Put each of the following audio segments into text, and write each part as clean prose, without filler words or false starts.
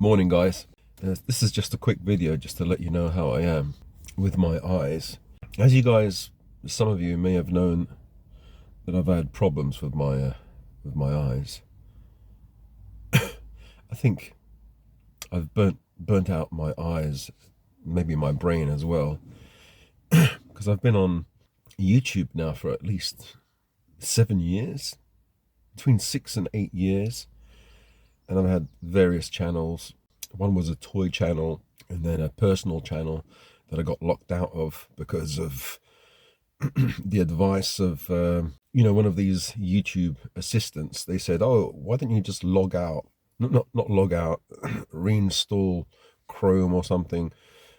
Morning, guys. This is just a quick video just to let you know how I am with my eyes. As you guys, some of you may have known that I've had problems with my eyes. I think I've burnt out my eyes, maybe my brain as well, because I've been on YouTube now for at least 7 years, between 6 and 8 years. And I've had various channels. One was a toy channel, and then a personal channel that I got locked out of because of the advice of, one of these YouTube assistants. They said, oh, why don't you just log out? Not log out, reinstall Chrome or something.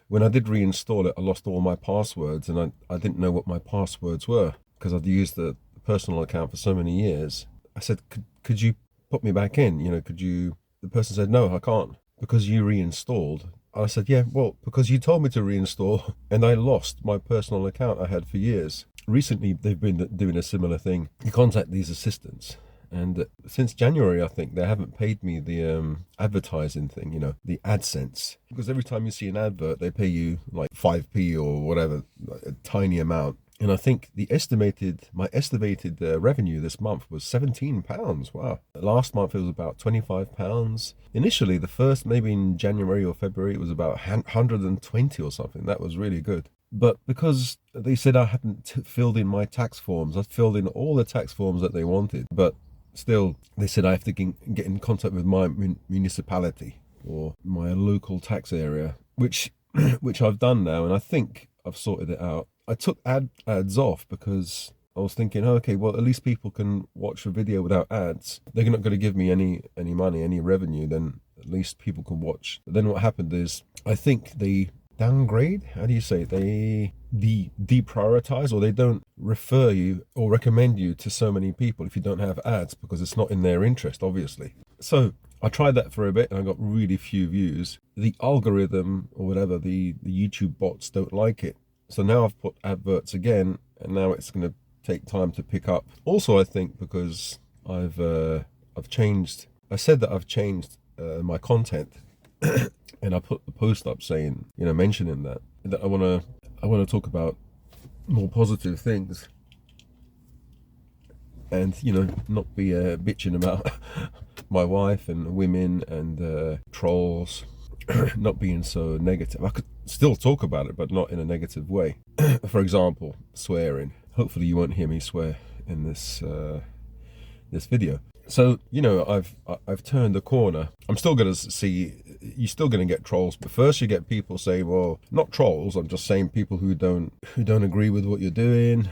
When I did reinstall it, I lost all my passwords, and I didn't know what my passwords were because I'd used the personal account for so many years. I said, could you put me back in? Could you? The person said, no, I can't, because you reinstalled. I said, yeah, well, because you told me to reinstall, and I lost my personal account I had for years. Recently, they've been doing a similar thing. You contact these assistants, and since January, I think, they haven't paid me the advertising thing, the AdSense. Because every time you see an advert, they pay you like 5p or whatever, a tiny amount. And I think my estimated revenue this month was £17. Wow. Last month it was about £25. Initially, the first, maybe in January or February, it was about 120 or something. That was really good. But because they said I hadn't filled in my tax forms, I filled in all the tax forms that they wanted. But still, they said I have to get in contact with my municipality or my local tax area, which I've done now, and I think I've sorted it out. I took ads off because I was thinking, okay, well, at least people can watch a video without ads. They're not going to give me any money, any revenue, then at least people can watch. But then what happened is, I think they downgrade, how do you say, they deprioritize, or they don't refer you or recommend you to so many people if you don't have ads, because it's not in their interest, obviously. So I tried that for a bit and I got really few views. The algorithm or whatever, the YouTube bots don't like it. So now I've put adverts again, and now it's going to take time to pick up. Also, I think because I've changed. I said that I've changed my content, and I put the post up saying, mentioning that I want to talk about more positive things, and not be bitching about my wife and women and trolls. Not being so negative. I could still talk about it, but not in a negative way. For example, swearing. Hopefully you won't hear me swear in this video. So I've turned the corner. I'm still gonna see, you're still gonna get trolls, but first you get people saying, well, not trolls, I'm just saying people who don't agree with what you're doing.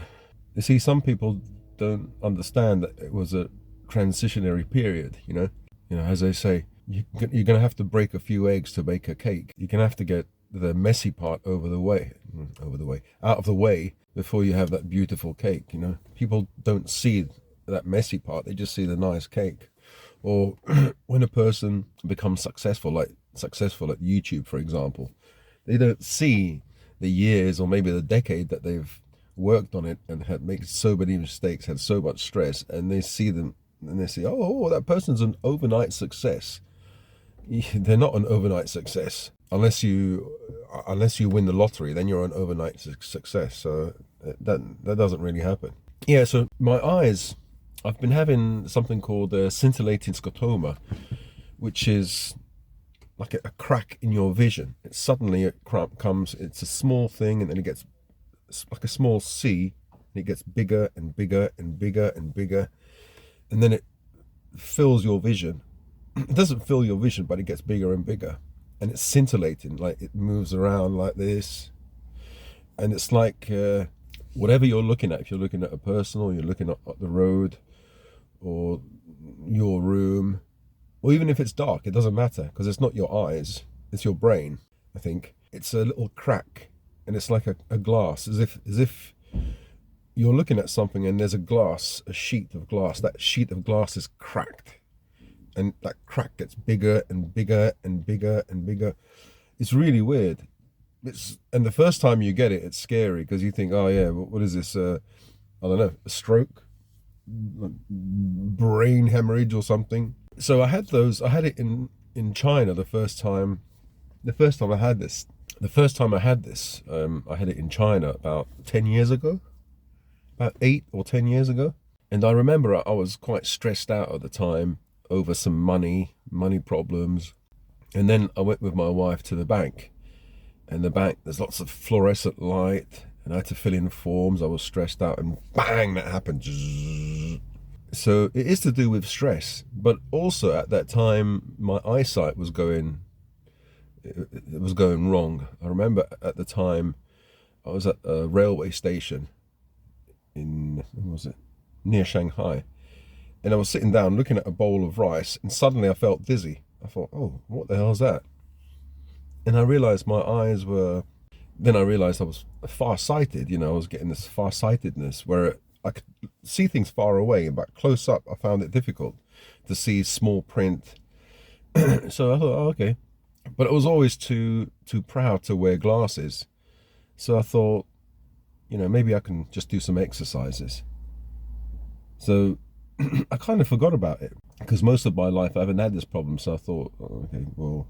You see, some people don't understand that it was a transitionary period. As they say, you're going to have to break a few eggs to bake a cake. You're going to have to get the messy part out of the way before you have that beautiful cake. People don't see that messy part. They just see the nice cake. Or when a person becomes successful at YouTube, for example, they don't see the years or maybe the decade that they've worked on it and had made so many mistakes, had so much stress, and they see them and they say, oh, that person's an overnight success. They're not an overnight success unless you win the lottery. Then you're an overnight success. So that doesn't really happen. Yeah. So my eyes, I've been having something called scintillating scotoma, which is like a crack in your vision. It comes. It's a small thing, and then it gets like a small C, and it gets bigger and bigger and bigger and bigger, and then it fills your vision. It doesn't fill your vision, but it gets bigger and bigger, and it's scintillating, like it moves around like this, and it's like whatever you're looking at, if you're looking at a person, or you're looking at the road, or your room, or even if it's dark, it doesn't matter, because it's not your eyes, it's your brain. I think it's a little crack, and it's like a glass, as if you're looking at something and there's a sheet of glass. That sheet of glass is cracked, and that crack gets bigger and bigger and bigger and bigger. It's really weird. And the first time you get it, it's scary, because you think, oh yeah, what is this? I don't know, a stroke, brain hemorrhage or something. So I had it in in China the first time I had this. I had it in China about 10 years ago, about 8 or 10 years ago. And I remember I was quite stressed out at the time over some money problems. And then I went with my wife to the bank. And the bank, there's lots of fluorescent light, and I had to fill in forms. I was stressed out, and bang, that happened. So it is to do with stress, but also at that time, my eyesight was going, it was going wrong. I remember at the time, I was at a railway station in, where was it? Near Shanghai. And I was sitting down looking at a bowl of rice, and suddenly I felt dizzy. I thought, oh, what the hell is that? And I realized my eyes were, then I realized I was far-sighted, I was getting this far-sightedness where I could see things far away, but close up, I found it difficult to see small print. So I thought, oh, okay. But I was always too proud to wear glasses. So I thought, maybe I can just do some exercises. So I kind of forgot about it because most of my life I haven't had this problem. So I thought, oh, okay, well,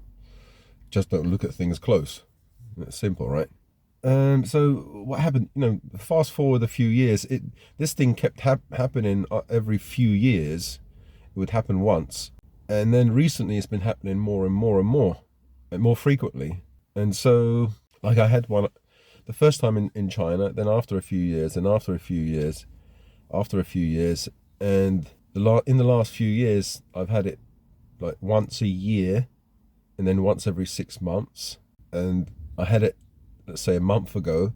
just don't look at things close. It's simple, right? So what happened, fast forward a few years, this thing kept happening every few years. It would happen once. And then recently it's been happening more and more and more, and more frequently. And so, like, I had one the first time in China, then after a few years, and after a few years, and in the last few years, I've had it like once a year, and then once every 6 months. And I had it, let's say, a month ago,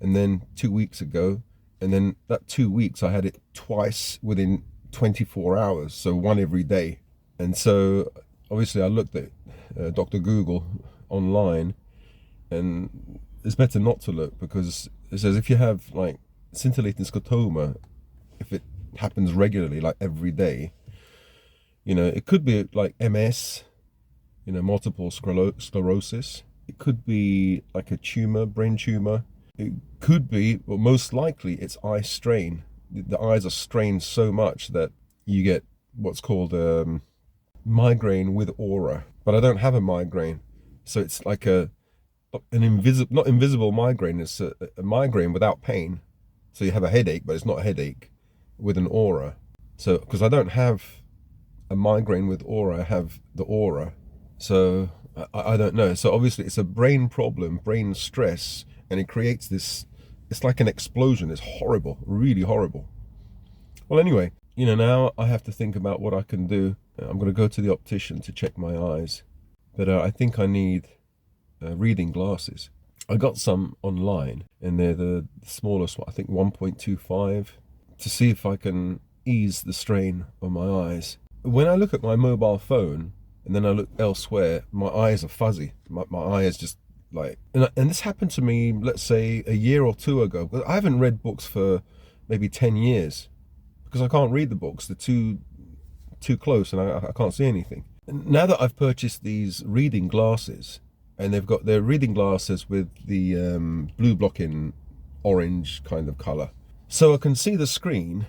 and then 2 weeks ago, and then that 2 weeks I had it twice within 24 hours, so one every day. And so obviously I looked at Dr. Google online, and it's better not to look because it says if you have like scintillating scotoma, if it happens regularly, like every day, it could be like MS, multiple sclerosis. It could be like a tumor, brain tumor. It could be, well, most likely it's eye strain. The eyes are strained so much that you get what's called migraine with aura. But I don't have a migraine. So it's like an invisible, not invisible migraine, it's a migraine without pain. So you have a headache, but it's not a headache with an aura. So, because I don't have a migraine with aura, I have the aura. So I don't know. So obviously it's a brain problem, brain stress, and it creates this, it's like an explosion. It's horrible, really horrible. Well, anyway, now I have to think about what I can do. I'm going to go to the optician to check my eyes, but I think I need reading glasses. I got some online, and they're the smallest one, I think 1.25, to see if I can ease the strain on my eyes. When I look at my mobile phone, and then I look elsewhere, my eyes are fuzzy. My eye is just like, and this happened to me, let's say, a year or two ago. But I haven't read books for maybe 10 years because I can't read the books. They're too close, and I can't see anything. And now that I've purchased these reading glasses, and they're reading glasses with the blue blocking orange kind of color, so I can see the screen,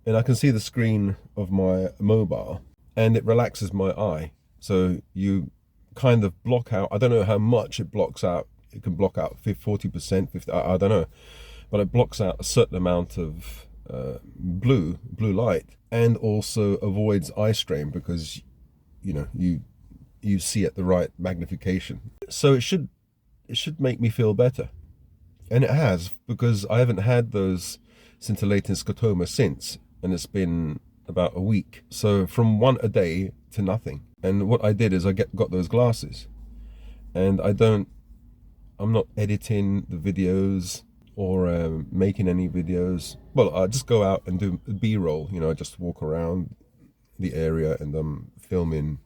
and I can see the screen of my mobile, and it relaxes my eye. So you kind of block out, I don't know how much it blocks out. It can block out 40%, 50, I don't know. But it blocks out a certain amount of blue light, and also avoids eye strain because, you see at the right magnification. So it should make me feel better. And it has, because I haven't had those scintillating scotoma since, and it's been about a week. So from one a day to nothing. And what I did is I got those glasses, and I'm not editing the videos or making any videos. Well, I just go out and do B-roll, I just walk around the area and I'm filming,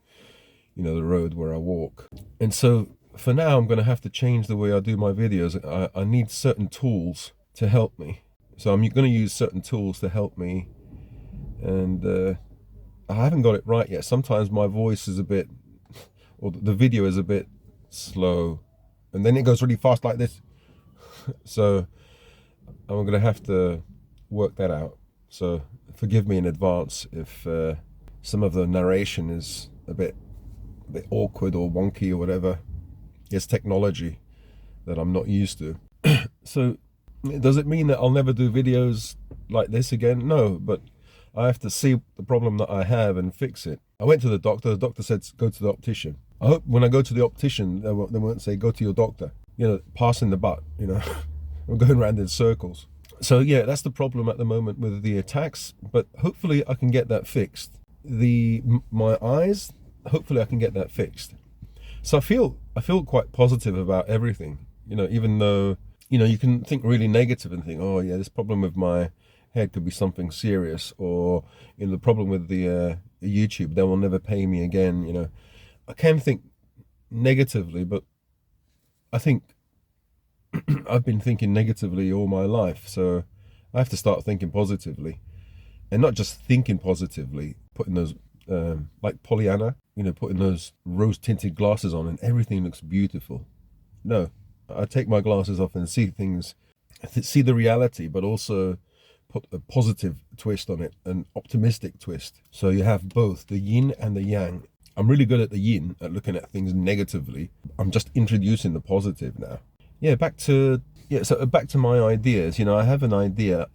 the road where I walk. And so for now, I'm going to have to change the way I do my videos. I need certain tools to help me. So I'm going to use certain tools to help me. And I haven't got it right yet. Sometimes my voice is a bit, or the video is a bit slow, and then it goes really fast like this. So I'm going to have to work that out. So forgive me in advance if some of the narration is a bit a bit awkward or wonky or whatever. It's technology that I'm not used to. So does it mean that I'll never do videos like this again? No, but I have to see the problem that I have and fix it. I went to the doctor. The doctor said, go to the optician. I hope when I go to the optician, they won't say, go to your doctor. You know, passing the butt, you know. I'm going around in circles. So yeah, that's the problem at the moment with the attacks, but hopefully I can get that fixed. My eyes, hopefully I can get that fixed. So I feel quite positive about everything, you know, even though, you know, you can think really negative and think, oh yeah, this problem with my head could be something serious, or, you know, the problem with the YouTube, they will never pay me again, you know. I can think negatively, but I think I've been thinking negatively all my life, so I have to start thinking positively, and not just thinking positively, putting those like Pollyanna, you know, putting those rose-tinted glasses on and everything looks beautiful. No, I take my glasses off and see things, see the reality, but also put a positive twist on it, an optimistic twist. So you have both the yin and the yang. I'm really good at the yin, at looking at things negatively. I'm just introducing the positive now. Yeah, back to my ideas. You know, I have an idea.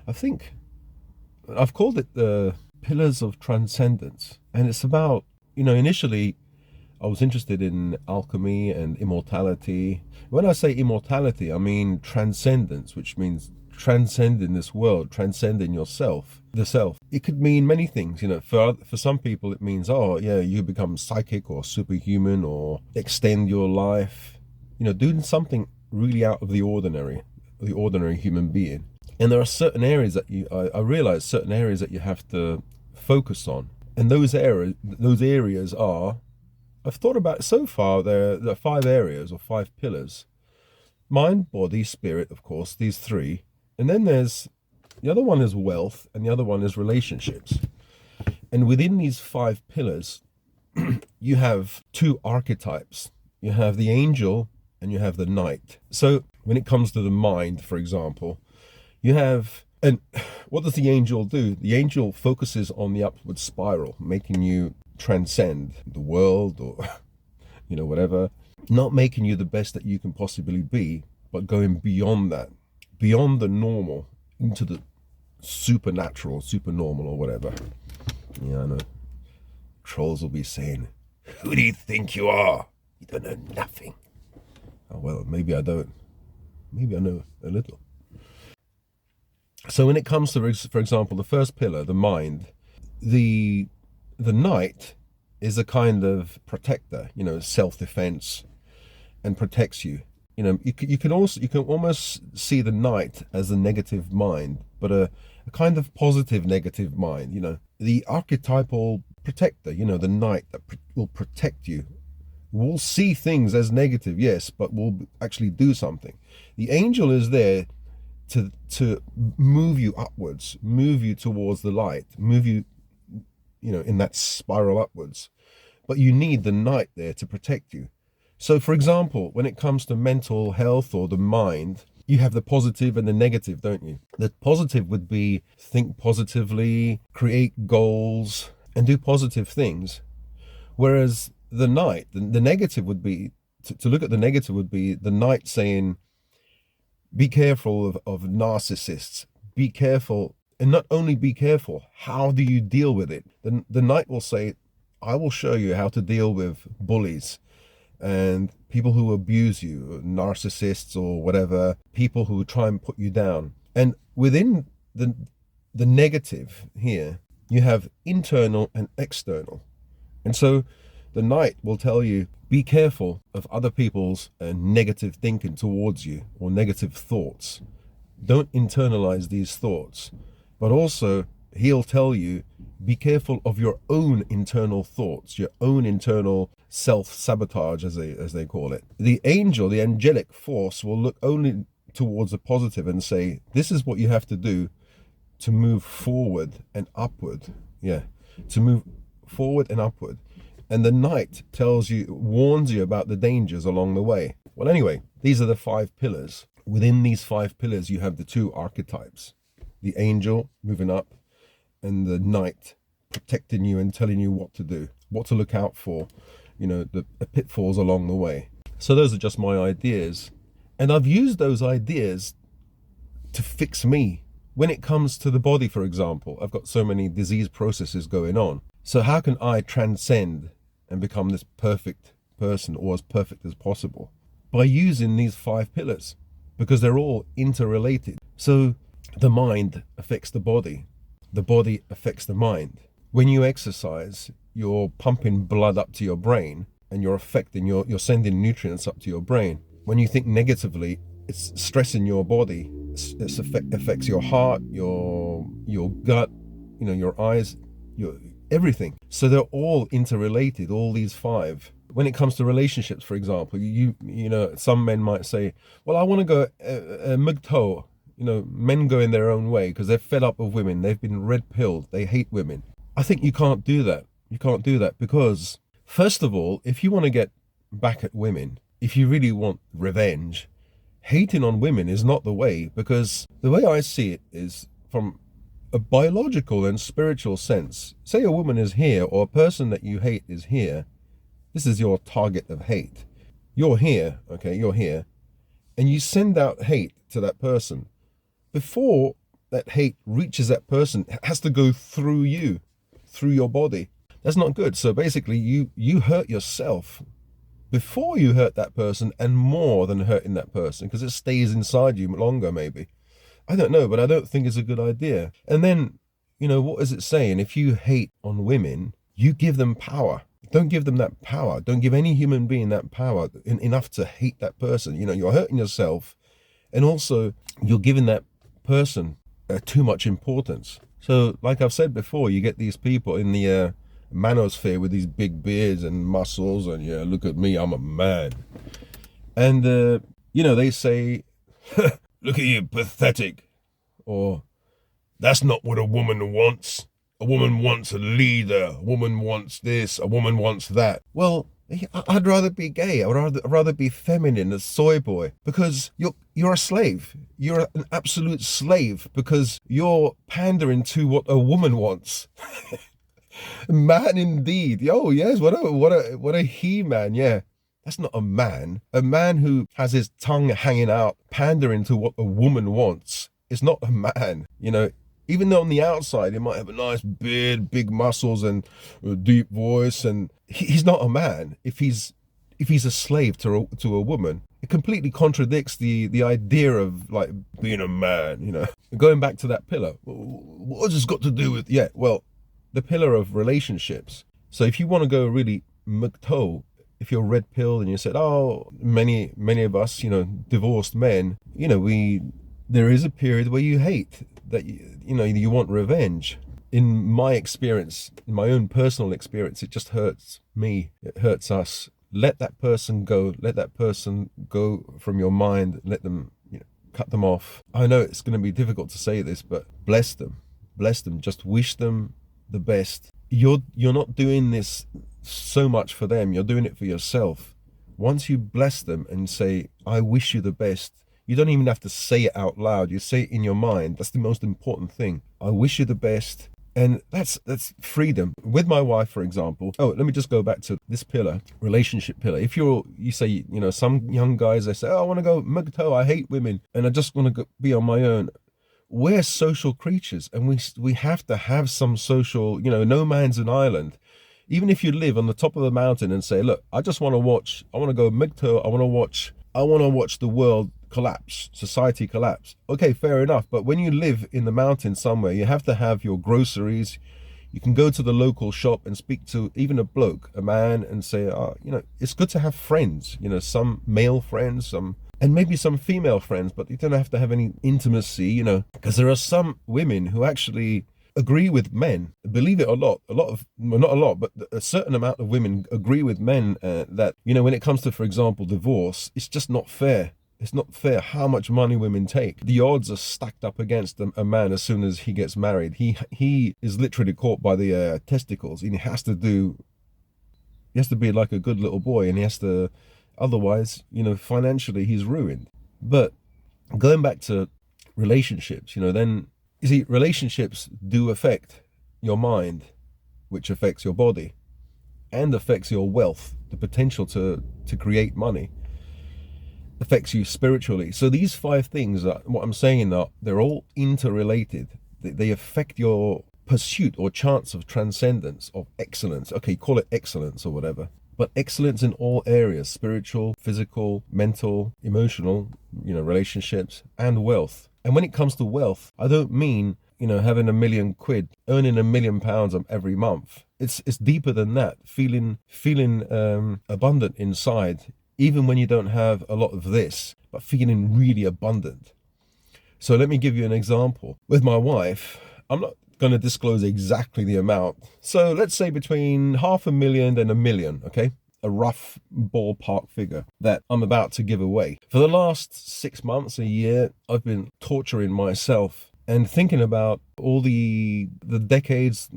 I think I've called it the pillars of transcendence, and it's about, you know, initially I was interested in alchemy and immortality. When I say immortality, I mean transcendence, which means transcending this world, transcending yourself, the self. It could mean many things, you know. For some people it means, oh yeah, you become psychic or superhuman or extend your life, you know, doing something really out of the ordinary human being. And there are certain areas that I realize certain areas that you have to focus on. And those areas are, I've thought about it so far, there are 5 areas or 5 pillars. Mind, body, spirit, of course, these 3. And then there's, the other one is wealth, and the other one is relationships. And within these 5 pillars, you have 2 archetypes. You have the angel and you have the knight. So when it comes to the mind, for example, you have, and what does the angel do? The angel focuses on the upward spiral, making you transcend the world, or, you know, whatever, not making you the best that you can possibly be, but going beyond that, beyond the normal, into the supernatural, supernormal, or whatever. Yeah, I know. Trolls will be saying, who do you think you are? You don't know nothing. Oh, well, maybe I don't. Maybe I know a little. So when it comes to, for example, the first pillar, the mind, the knight is a kind of protector, you know, self-defense, and protects you. You know, you can almost see the knight as a negative mind, but a kind of positive negative mind, you know. The archetypal protector, you know, the knight that will protect you, will see things as negative, yes, but will actually do something. The angel is there to move you upwards, move you towards the light, move you, you know, in that spiral upwards. But you need the knight there to protect you. So for example, when it comes to mental health or the mind, you have the positive and the negative, don't you? The positive would be think positively, create goals, and do positive things. Whereas the knight, the negative would be, to look at the negative would be the knight saying, be careful of narcissists, be careful, and not only be careful, how do you deal with it? The knight will say, I will show you how to deal with bullies and people who abuse you, narcissists or whatever, people who try and put you down. And within the negative here, you have internal and external. And so the knight will tell you, be careful of other people's negative thinking towards you or negative thoughts. Don't internalize these thoughts. But also, he'll tell you, be careful of your own internal thoughts, your own internal self-sabotage, as they call it. The angel, the angelic force, will look only towards the positive and say, this is what you have to do to move forward and upward. Yeah, to move forward and upward. And the knight tells you, warns you about the dangers along the way. Well, anyway, these are the 5 pillars. Within these 5 pillars, you have the 2 archetypes. The angel moving up, and the knight protecting you and telling you what to do, what to look out for. the pitfalls along the way. So those are just my ideas. And I've used those ideas to fix me. When it comes to the body, for example, I've got so many disease processes going on. So how can I transcend and become this perfect person, or as perfect as possible? By using these 5 pillars, because they're all interrelated. So the mind affects the body affects the mind. When you exercise, you're pumping blood up to your brain, and you're sending nutrients up to your brain. When you think negatively, it's stressing your body. It affects your heart, your gut, your eyes, your everything. So they're all interrelated, all these 5. When it comes to relationships, for example, some men might say, well, I want to go mugto. Men go in their own way because they're fed up with women. They've been red pilled. They hate women. I think you can't do that. You can't do that because, first of all, if you want to get back at women, if you really want revenge, hating on women is not the way, because the way I see it is from a biological and spiritual sense. Say a woman is here, or a person that you hate is here. This is your target of hate. You're here, okay, you're here, and you send out hate to that person. Before that hate reaches that person, it has to go through you, through your body. That's not good. So basically you hurt yourself before you hurt that person, and more than hurting that person, because it stays inside you longer maybe. I don't know, but I don't think it's a good idea. And then, what is it saying? If you hate on women, you give them power. Don't give them that power. Don't give any human being that power enough to hate that person. You're hurting yourself, and also you're giving that person too much importance. So like I've said before, you get these people in the manosphere with these big beards and muscles, and look at me, I'm a man. And they say, look at you, pathetic, or that's not what a woman wants. A woman wants a leader. A woman wants this. A woman wants that. Well, I'd rather be gay. I'd rather be feminine, a soy boy, because you're a slave. You're an absolute slave because you're pandering to what a woman wants. Man, indeed. Oh yes, what a he-man. Yeah, that's not a man. A man who has his tongue hanging out, pandering to what a woman wants, is not a man. Even though on the outside he might have a nice beard, big muscles, and a deep voice, and he's not a man if he's a slave to a woman. It completely contradicts the idea of like being a man. Going back to that pillar, what has this got to do with? The pillar of relationships. So if you want to go really mukto, if you're red pilled and you said, oh, many of us, divorced men, there is a period where you hate, that you want revenge. In my experience, in my own personal experience, it just hurts me. It hurts us. Let that person go. Let that person go from your mind. Let them, cut them off. I know it's going to be difficult to say this, but bless them. Bless them. Just wish them the best. You're not doing this so much for them. You're doing it for yourself. Once you bless them and say, I wish you the best, you don't even have to say it out loud. You say it in your mind. That's the most important thing. I wish you the best. And that's freedom. With my wife, for example. Oh, let me just go back to this pillar, relationship pillar. If you say, some young guys, they say, oh, I want to go mugto, I hate women, and I just want to be on my own. We're social creatures, and we have to have some social, no man's an island. Even if you live on the top of the mountain and say, look, I want to go mugto, I want to watch the world collapse, society collapse. Okay, fair enough. But when you live in the mountains somewhere, you have to have your groceries. You can go to the local shop and speak to even a bloke, a man, and say, it's good to have friends, some male friends, and maybe some female friends, but you don't have to have any intimacy, because there are some women who actually agree with men. Believe it or not, not a lot, but a certain amount of women agree with men that, when it comes to, for example, divorce, it's just not fair. It's not fair how much money women take. The odds are stacked up against a man as soon as he gets married. He is literally caught by the testicles, and he has to be like a good little boy, and otherwise, financially he's ruined. But going back to relationships, then you see, relationships do affect your mind, which affects your body. and affects your wealth, the potential to create money, affects you spiritually. So these 5 things, what I'm saying, are they're all interrelated. They affect your pursuit or chance of transcendence, of excellence. Okay, call it excellence or whatever. But excellence in all areas: spiritual, physical, mental, emotional, relationships, and wealth. And when it comes to wealth, I don't mean, having £1 million, earning £1 million every month. It's deeper than that. Feeling abundant inside, even when you don't have a lot of this, but feeling really abundant. So let me give you an example. With my wife, I'm not going to disclose exactly the amount. So let's say between $500,000 and $1 million, okay? A rough ballpark figure that I'm about to give away. For the last 6 months, a year, I've been torturing myself and thinking about all the decades.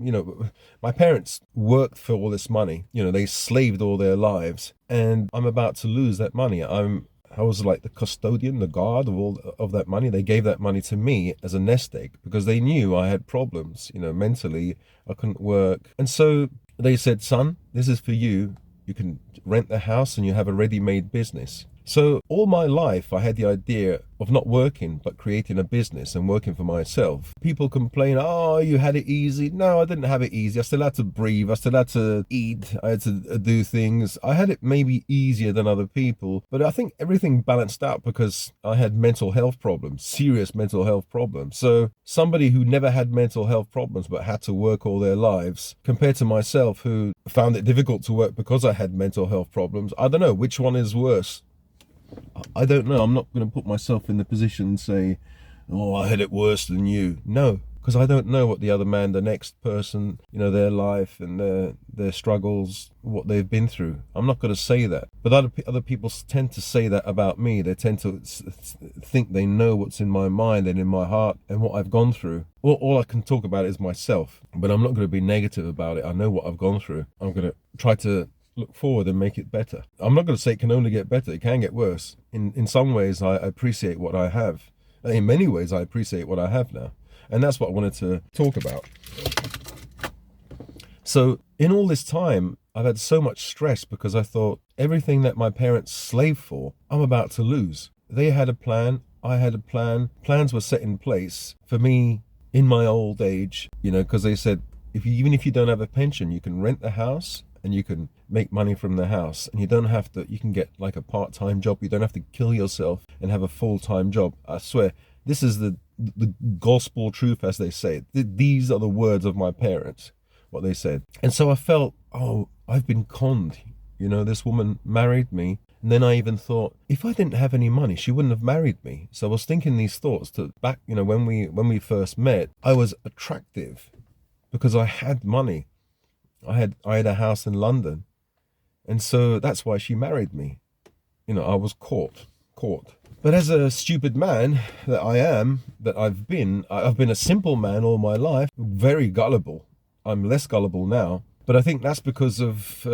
My parents worked for all this money. They slaved all their lives, and I'm about to lose that money. I was like the custodian, the guard of all of that money. They gave that money to me as a nest egg because they knew I had problems, mentally. I couldn't work. And so they said, son, this is for you. You can rent the house and you have a ready-made business. So all my life, I had the idea of not working, but creating a business and working for myself. People complain, oh, you had it easy. No, I didn't have it easy. I still had to breathe. I still had to eat. I had to do things. I had it maybe easier than other people, but I think everything balanced out because I had mental health problems, serious mental health problems. So somebody who never had mental health problems but had to work all their lives, compared to myself who found it difficult to work because I had mental health problems, I don't know which one is worse. I don't know. I'm not going to put myself in the position and say, oh, I had it worse than you. No, because I don't know what the other man, the next person, their life and their struggles, what they've been through. I'm not going to say that. But other people tend to say that about me. They tend to think they know what's in my mind and in my heart and what I've gone through. All I can talk about is myself, but I'm not going to be negative about it. I know what I've gone through. I'm going to try to look forward and make it better. I'm not going to say it can only get better. It can get worse. In some ways, I appreciate what I have. In many ways, I appreciate what I have now. And that's what I wanted to talk about. So in all this time, I've had so much stress because I thought everything that my parents slaved for, I'm about to lose. They had a plan. I had a plan. Plans were set in place for me in my old age, because they said, even if you don't have a pension, you can rent the house and you can make money from the house, and you can get like a part-time job. You don't have to kill yourself and have a full-time job. I swear, this is the gospel truth, as they say. These are the words of my parents, what they said. And so I felt, oh, I've been conned. This woman married me. And then I even thought, if I didn't have any money, she wouldn't have married me. So I was thinking these thoughts back, when we first met, I was attractive because I had money. I had a house in London. And so that's why she married me. I was caught. But as a stupid man that I am, that I've been a simple man all my life, very gullible. I'm less gullible now. But I think that's because of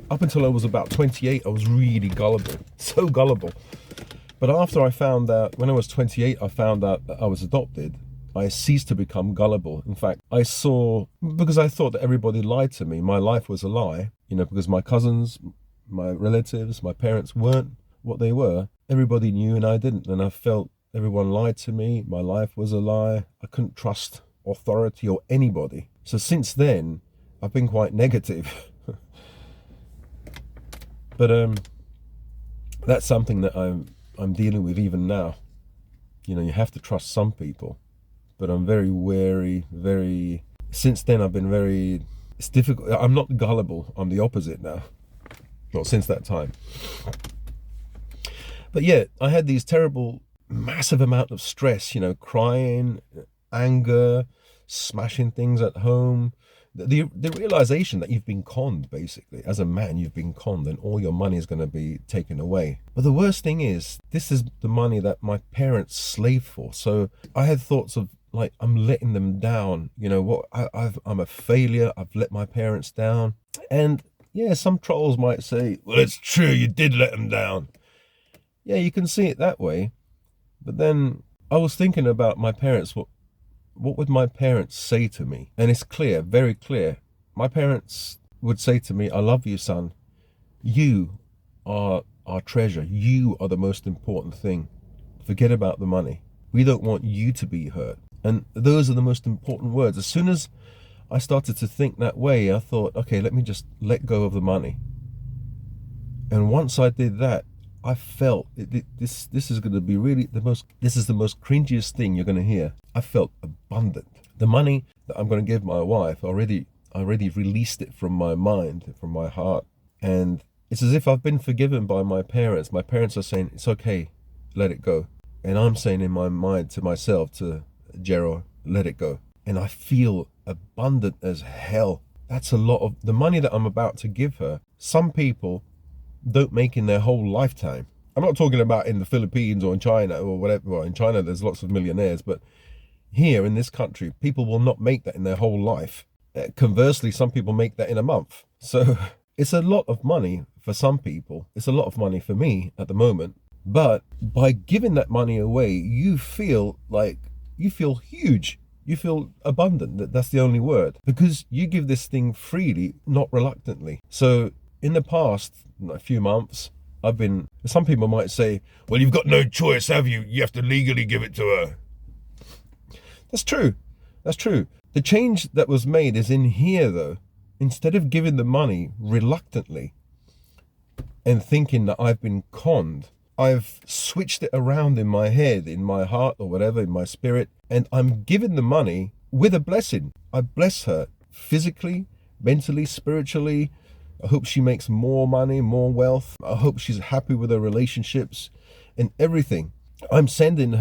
up until I was about 28, I was really gullible. So gullible. But after I found out, when I was 28, I found out that I was adopted. I ceased to become gullible. In fact, because I thought that everybody lied to me. My life was a lie, because my cousins, my relatives, my parents weren't what they were. Everybody knew and I didn't. And I felt everyone lied to me. My life was a lie. I couldn't trust authority or anybody. So since then, I've been quite negative. But that's something that I'm dealing with even now. You have to trust some people. But I'm very wary, since then I've been it's difficult. I'm not gullible, I'm the opposite now. Not since that time. But yeah, I had these terrible, massive amount of stress, crying, anger, smashing things at home. The realization that you've been conned, basically. As a man, you've been conned and all your money is going to be taken away. But the worst thing is, this is the money that my parents slaved for. So I had thoughts of, like, I'm letting them down. I'm a failure. I've let my parents down. And yeah, some trolls might say, well, it's true, you did let them down. Yeah, you can see it that way. But then I was thinking about my parents. What would my parents say to me? And it's clear, very clear. My parents would say to me, I love you, son. You are our treasure. You are the most important thing. Forget about the money. We don't want you to be hurt. And those are the most important words. As soon as I started to think that way, I thought, okay, let me just let go of the money. And once I did that, I felt this is going to be really this is the most cringiest thing you're going to hear. I felt abundant. The money that I'm going to give my wife, I already released it from my mind, from my heart. And it's as if I've been forgiven by my parents. My parents are saying, it's okay, let it go. And I'm saying in my mind to myself, to Jero, let it go. And I feel abundant as hell. That's a lot of the money that I'm about to give her. Some people don't make in their whole lifetime. I'm not talking about in the Philippines or in China or whatever. Well, in China, there's lots of millionaires, but here in this country, people will not make that in their whole life. Conversely, some people make that in a month. So it's a lot of money for some people. It's a lot of money for me at the moment. But by giving that money away, you feel huge. You feel abundant. That's the only word. Because you give this thing freely, not reluctantly. So in the past, a few months, some people might say, well, you've got no choice, have you? You have to legally give it to her. That's true. That's true. The change that was made is in here, though. Instead of giving the money reluctantly and thinking that I've been conned, I've switched it around in my head, in my heart or whatever, in my spirit, and I'm giving the money with a blessing. I bless her physically, mentally, spiritually. I hope she makes more money, more wealth. I hope she's happy with her relationships and everything. I'm doing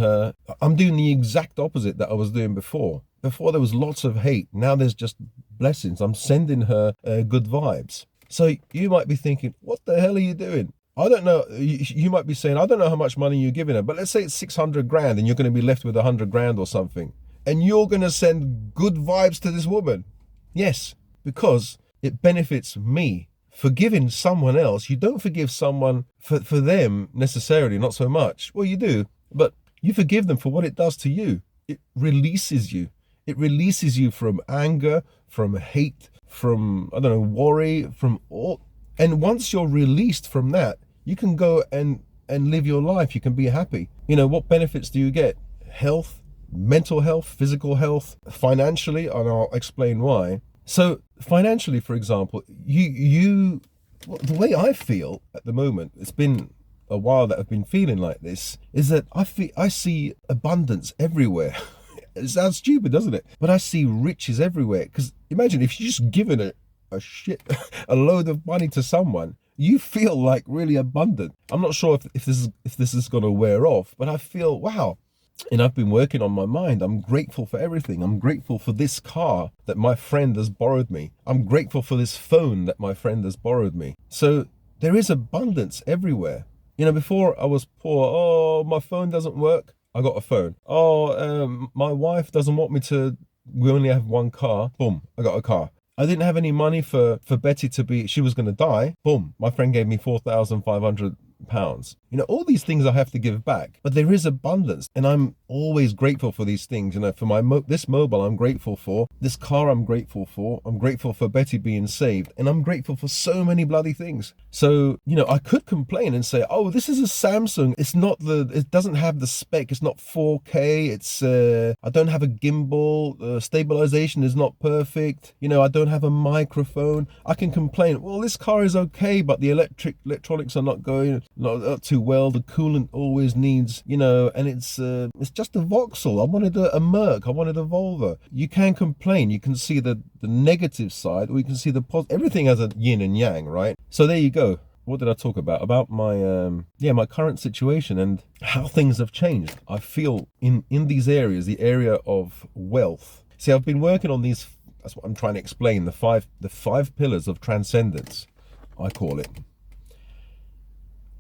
the exact opposite that I was doing before. Before there was lots of hate. Now there's just blessings. I'm sending her good vibes. So you might be thinking, what the hell are you doing? I don't know. You might be saying, I don't know how much money you're giving her, but let's say it's 600 grand and you're going to be left with 100 grand or something. And you're going to send good vibes to this woman. Yes, because it benefits me. Forgiving someone else, you don't forgive someone for them necessarily, not so much. Well, you do, but you forgive them for what it does to you. It releases you. It releases you from anger, from hate, from, I don't know, worry, from all. And once you're released from that, you can go and live your life. You can be happy. You know, what benefits do you get? Health, mental health, physical health, financially, and I'll explain why. So financially, for example, the way I feel at the moment, it's been a while that I've been feeling like this, is that I see abundance everywhere. It sounds stupid, doesn't it? But I see riches everywhere. Because imagine if you just given a load of money to someone, you feel like really abundant. I'm not sure if this is going to wear off, but I feel, wow. And I've been working on my mind. I'm grateful for everything. I'm grateful for this car that my friend has borrowed me. I'm grateful for this phone that my friend has borrowed me. So there is abundance everywhere. You know, before I was poor. Oh, my phone doesn't work. I got a phone. Oh, my wife doesn't want me to. We only have one car. Boom, I got a car. I didn't have any money for Betty she was going to die. Boom, my friend gave me £4,500. You know, all these things I have to give back, but there is abundance, and I'm always grateful for these things. You know, for this mobile, I'm grateful for this car. I'm grateful for Betty being saved, and I'm grateful for so many bloody things. So, you know, I could complain and say, oh, this is a Samsung. It doesn't have the spec. It's not 4K. I don't have a gimbal. Stabilization is not perfect. You know, I don't have a microphone. I can complain. Well, this car is okay, but the electronics are not going not too well. The coolant always needs, you know, and it's just a Vauxhall. I wanted a Merc. I wanted a Volvo. You can complain. You can see the negative side, or you can see the positive. Everything has a yin and yang, right? So there you go. What did I talk about? About my my current situation and how things have changed. I feel in these areas, the area of wealth. See, I've been working on these. That's what I'm trying to explain. The five pillars of transcendence, I call it.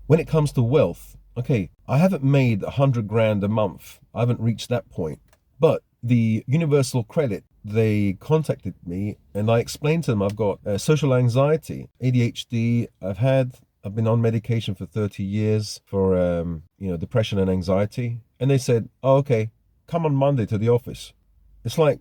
When it comes to wealth, okay, I haven't made 100 grand a month. I haven't reached that point. But the Universal Credit, they contacted me and I explained to them I've got social anxiety, ADHD. I've been on medication for 30 years for depression and anxiety. And they said, oh, okay, come on Monday to the office. It's like,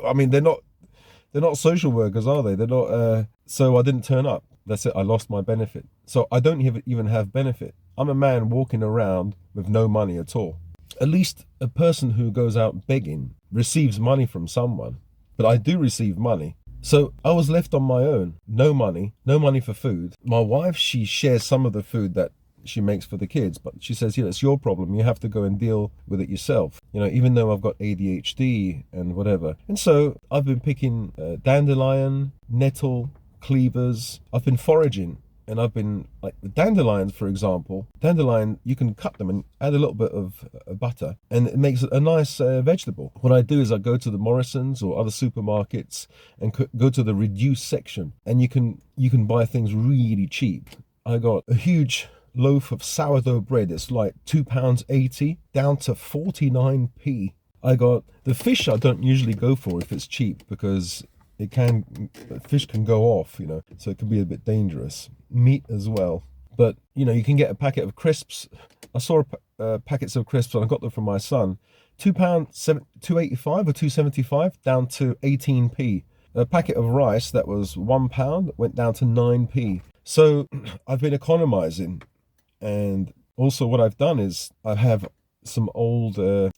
I mean, they're They're not social workers, are they? They're not. So I didn't turn up. That's it. I lost my benefit. So I don't even have benefit. I'm a man walking around with no money at all. At least a person who goes out begging receives money from someone. But I do receive money. So I was left on my own. No money for food. My wife, she shares some of the food that she makes for the kids, but she says, it's your problem. You have to go and deal with it yourself. Even though I've got ADHD and whatever. And so I've been picking dandelion, nettle, cleavers. I've been foraging, and I've been like dandelions, for example. Dandelion, you can cut them and add a little bit of butter, and it makes a nice vegetable. What I do is I go to the Morrisons or other supermarkets and go to the reduced section, and you can buy things really cheap. I got a huge loaf of sourdough bread. It's like £2.80 down to 49p. I got the fish. I don't usually go for if it's cheap, because fish can go off, so it can be a bit dangerous. Meat as well. But you can get a packet of crisps. I saw packets of crisps, and I got them from my son. £2.85 or £2.75 down to 18p. A packet of rice that was £1 went down to 9p. So I've been economizing. And also what I've done is I have some I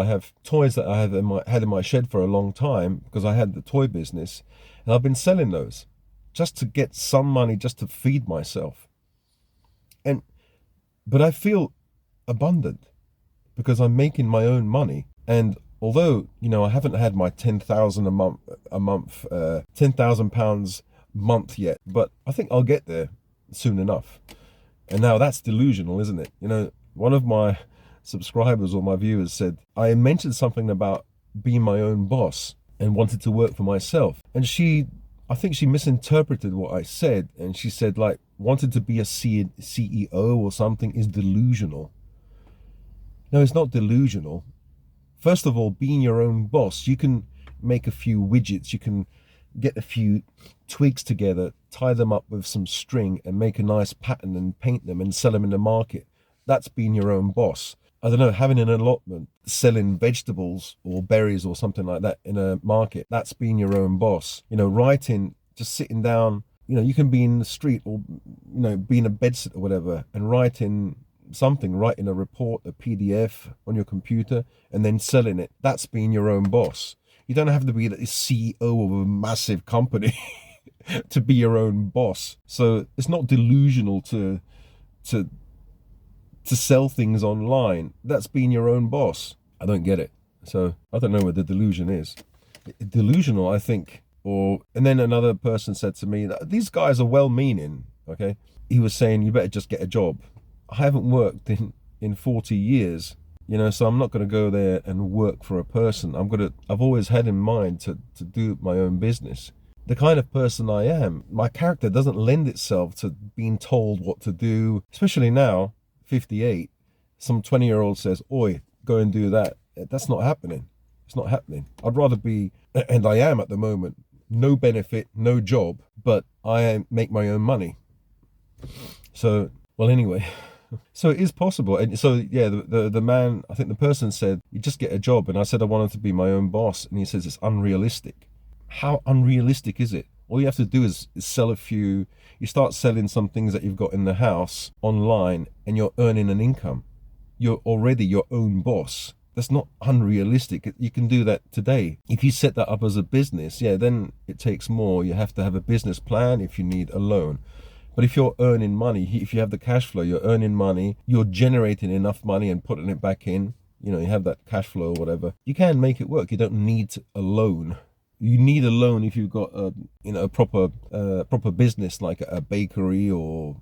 have toys that I had in my shed for a long time, because I had the toy business, and I've been selling those just to get some money, just to feed myself. But I feel abundant because I'm making my own money. And although, I haven't had my 10,000 a month, £10,000 month yet, but I think I'll get there soon enough. And now that's delusional, isn't it? One of my subscribers or my viewers said, I mentioned something about being my own boss and wanted to work for myself. And I think she misinterpreted what I said. And she said, like, wanted to be a CEO or something is delusional. No, it's not delusional. First of all, being your own boss, you can make a few widgets. You can get a few twigs together, tie them up with some string, and make a nice pattern and paint them and sell them in the market. That's being your own boss. I don't know, having an allotment, selling vegetables or berries or something like that in a market, that's being your own boss. Writing, just sitting down, you can be in the street or, being a bedsitter or whatever, and writing a report, a PDF on your computer, and then selling it. That's being your own boss. You don't have to be the CEO of a massive company to be your own boss. So it's not delusional to sell things online. That's being your own boss. I don't get it. So I don't know where the delusion is. Delusional, I think. And then another person said to me that these guys are well-meaning. Okay, he was saying, you better just get a job. I haven't worked in 40 years. So I'm not going to go there and work for a person. I've always had in mind to do my own business. The kind of person I am, my character doesn't lend itself to being told what to do, especially now, 58. Some 20-year-old says, oi, go and do that. That's not happening. It's not happening. I'd rather be, and I am at the moment, no benefit, no job, but I make my own money. So, well, anyway. So it is possible. And so, yeah, the man, I think the person said, you just get a job. And I said I wanted to be my own boss. And he says it's unrealistic. How unrealistic is it? All you have to do is sell you start selling some things that you've got in the house online, and you're earning an income. You're already your own boss. That's not unrealistic. You can do that today. If you set that up as a business, then it takes more. You have to have a business plan if you need a loan. But if you're earning money, if you have the cash flow, you're earning money, you're generating enough money and putting it back in, you have that cash flow or whatever, you can make it work. You don't need a loan. You need a loan if you've got a proper business like a bakery or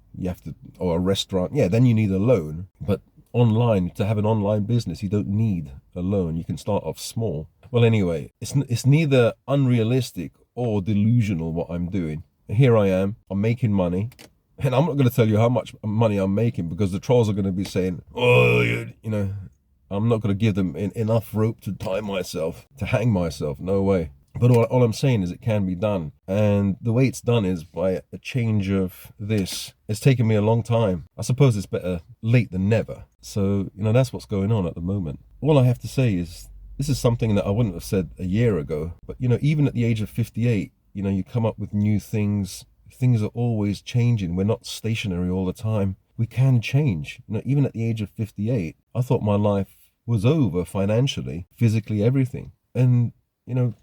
a restaurant. Yeah, then you need a loan. But online, to have an online business, you don't need a loan. You can start off small. Well, anyway, it's neither unrealistic or delusional what I'm doing. Here I am, I'm making money, and I'm not going to tell you how much money I'm making, because the trolls are going to be saying, I'm not going to give them enough rope to hang myself, no way. But all I'm saying is it can be done, and the way it's done is by a change of this. It's taken me a long time. I suppose it's better late than never. So, that's what's going on at the moment. All I have to say is this is something that I wouldn't have said a year ago, but you know, even at the age of 58, you know, you come up with new things. Things are always changing. We're not stationary all the time. We can change. You know, even at the age of 58, I thought my life was over financially, physically, everything. And, you know,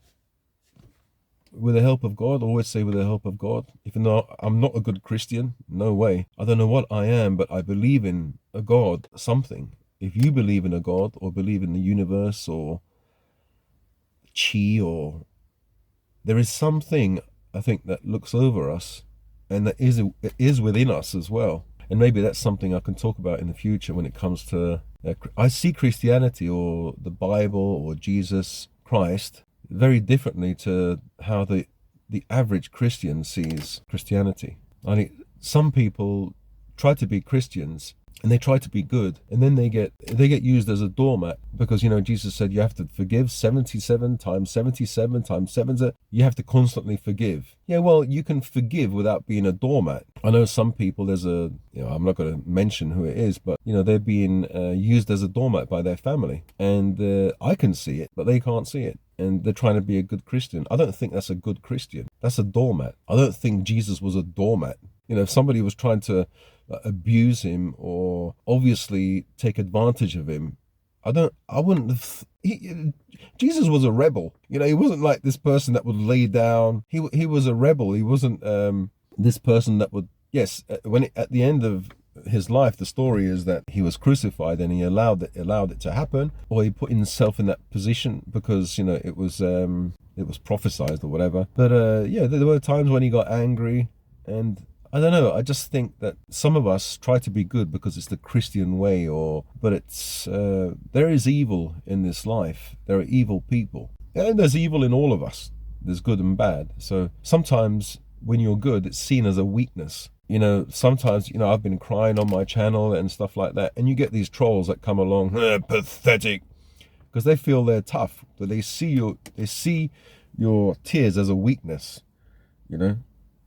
with the help of God, always say with the help of God, even though I'm not a good Christian, no way. I don't know what I am, but I believe in a God, something. If you believe in a God or believe in the universe or chi, or there is something, I think, that looks over us and that is within us as well. And maybe that's something I can talk about in the future when it comes to I see Christianity or the Bible or Jesus Christ very differently to how the average Christian sees Christianity. I mean, some people try to be Christians and they try to be good, and then they get used as a doormat, because, you know, Jesus said you have to forgive 77 times 77 times 7. You have to constantly forgive. Yeah, well, you can forgive without being a doormat. I know some people, there's a, you know, I'm not going to mention who it is, but, you know, they're being used as a doormat by their family, and I can see it, but they can't see it. And they're trying to be a good Christian. I don't think that's a good Christian. That's a doormat. I don't think Jesus was a doormat. You know, if somebody was trying to abuse him or obviously take advantage of him, I wouldn't have. Jesus was a rebel. You know, he wasn't like this person that would lay down. He was a rebel. He wasn't this person that would. Yes, at the end of his life, the story is that he was crucified and he allowed it to happen, or he put himself in that position because, you know, it was prophesied or whatever. But yeah, there were times when he got angry, and I don't know. I just think that some of us try to be good because it's the Christian way, but it's there is evil in this life. There are evil people, and there's evil in all of us. There's good and bad. So sometimes when you're good, it's seen as a weakness. You know, sometimes, you know, I've been crying on my channel and stuff like that, and you get these trolls that come along, pathetic, because they feel they're tough, but they see your tears as a weakness, you know.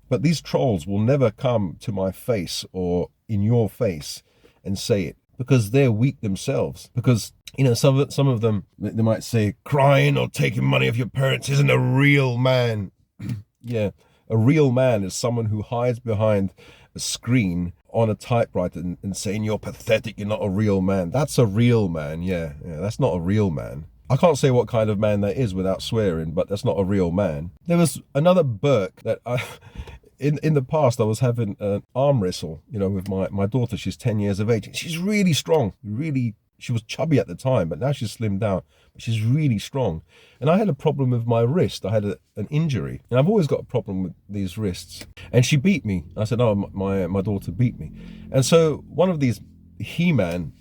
But these trolls will never come to my face or in your face and say it, because they're weak themselves. Because, you know, some of them, they might say, crying or taking money off your parents isn't a real man. Yeah, a real man is someone who hides behind a screen on a typewriter and saying you're pathetic, you're not a real man. That's a real man. Yeah, that's not a real man. I can't say what kind of man that is without swearing, but that's not a real man. There was another Burke that in the past, I was having an arm wrestle, you know, with my daughter. She's 10 years of age. She's really strong. She was chubby at the time, but now she's slimmed down. But she's really strong. And I had a problem with my wrist. I had an injury. And I've always got a problem with these wrists. And she beat me. I said, oh, my daughter beat me. And so one of these He-Man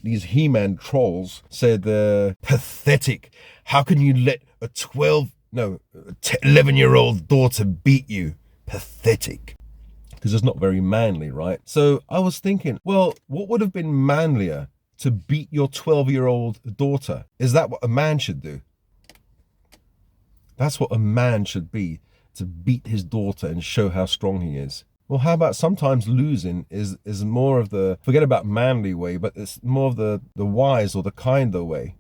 trolls said, pathetic. How can you let a 11-year-old daughter beat you? Pathetic. Because it's not very manly, right? So I was thinking, well, what would have been manlier? To beat your 12-year-old daughter? Is that what a man should do? That's what a man should be, to beat his daughter and show how strong he is. Well, how about sometimes losing is more of the, forget about manly way, but it's more of the wise or the kinder way.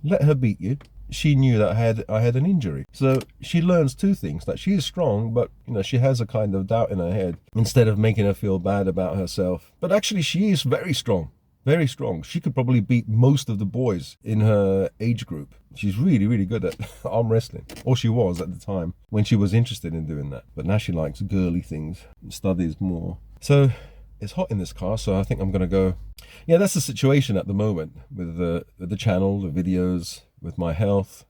Let her beat you. She knew that I had an injury. So she learns two things, that she is strong, but, you know, she has a kind of doubt in her head, instead of making her feel bad about herself. But actually she is very strong. Very strong. She could probably beat most of the boys in her age group. She's really, really good at arm wrestling. Or she was at the time when she was interested in doing that. But now she likes girly things and studies more. So it's hot in this car, so I think I'm going to go. Yeah, that's the situation at the moment with the channel, the videos, with my health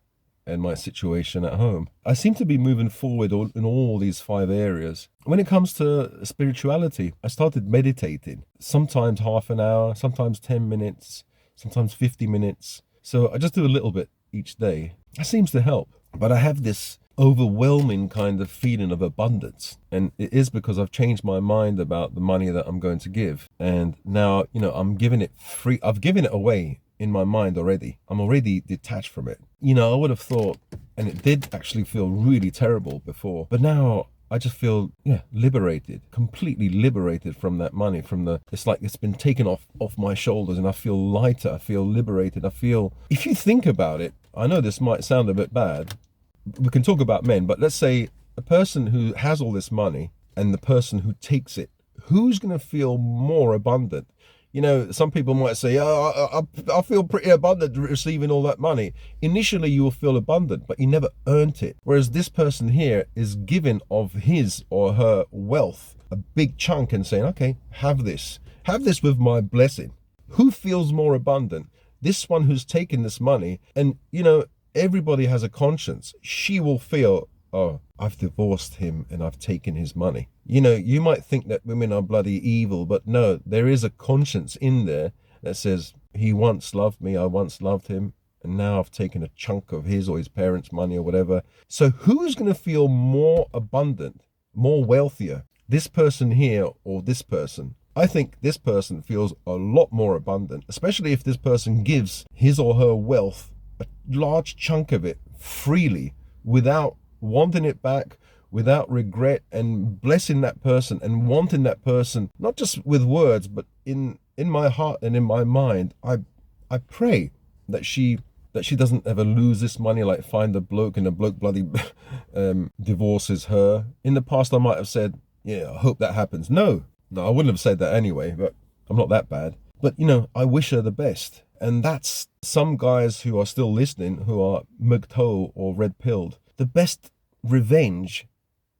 and my situation at home. I seem to be moving forward in all these 5 areas. When it comes to spirituality, I started meditating, sometimes half an hour, sometimes 10 minutes, sometimes 50 minutes. So I just do a little bit each day. That seems to help. But I have this overwhelming kind of feeling of abundance. And it is because I've changed my mind about the money that I'm going to give. And now, you know, I'm giving it free. I've given it away in my mind already. I'm already detached from it. You know, I would have thought, and it did actually feel really terrible before, but now I just feel, yeah, liberated, completely liberated from that money, it's like it's been taken off my shoulders, and I feel lighter, I feel liberated, I feel, if you think about it, I know this might sound a bit bad, we can talk about men, but let's say a person who has all this money and the person who takes it, who's going to feel more abundant? You know, some people might say, oh, I feel pretty abundant receiving all that money. Initially, you will feel abundant, but you never earned it. Whereas this person here is given of his or her wealth a big chunk and saying, okay, have this with my blessing. Who feels more abundant? This one who's taken this money, and, you know, everybody has a conscience. She will feel, oh, I've divorced him and I've taken his money. You know, you might think that women are bloody evil, but no, there is a conscience in there that says, he once loved me, I once loved him, and now I've taken a chunk of his or his parents' money or whatever. So who's going to feel more abundant, more wealthier? This person here or this person? I think this person feels a lot more abundant, especially if this person gives his or her wealth, a large chunk of it, freely, without wanting it back, without regret, and blessing that person and wanting that person, not just with words, but in my heart and in my mind. I pray that she doesn't ever lose this money, like find a bloke and a bloke bloody divorces her. In the past, I might have said, yeah, I hope that happens. No, I wouldn't have said that anyway, but I'm not that bad. But, you know, I wish her the best. And that's some guys who are still listening, who are mugto or red-pilled. The best revenge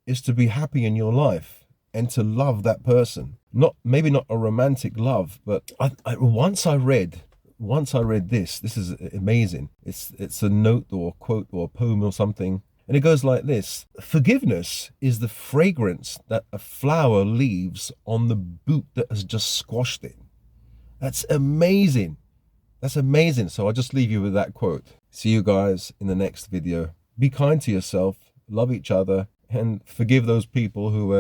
is to be happy in your life and to love that person. Maybe not a romantic love, but once I read this is amazing. It's a note or a quote or a poem or something, and it goes like this: forgiveness is the fragrance that a flower leaves on the boot that has just squashed it. That's amazing. That's amazing. So I'll just leave you with that quote. See you guys in the next video. Be kind to yourself, love each other, and forgive those people who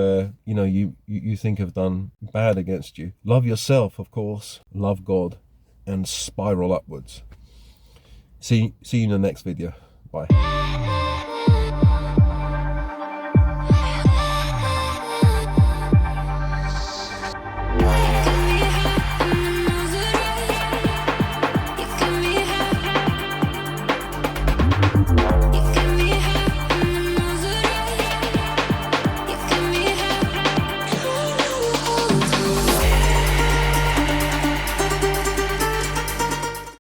you know, you think have done bad against you. Love yourself, of course, love God, and spiral upwards. See you in the next video. Bye.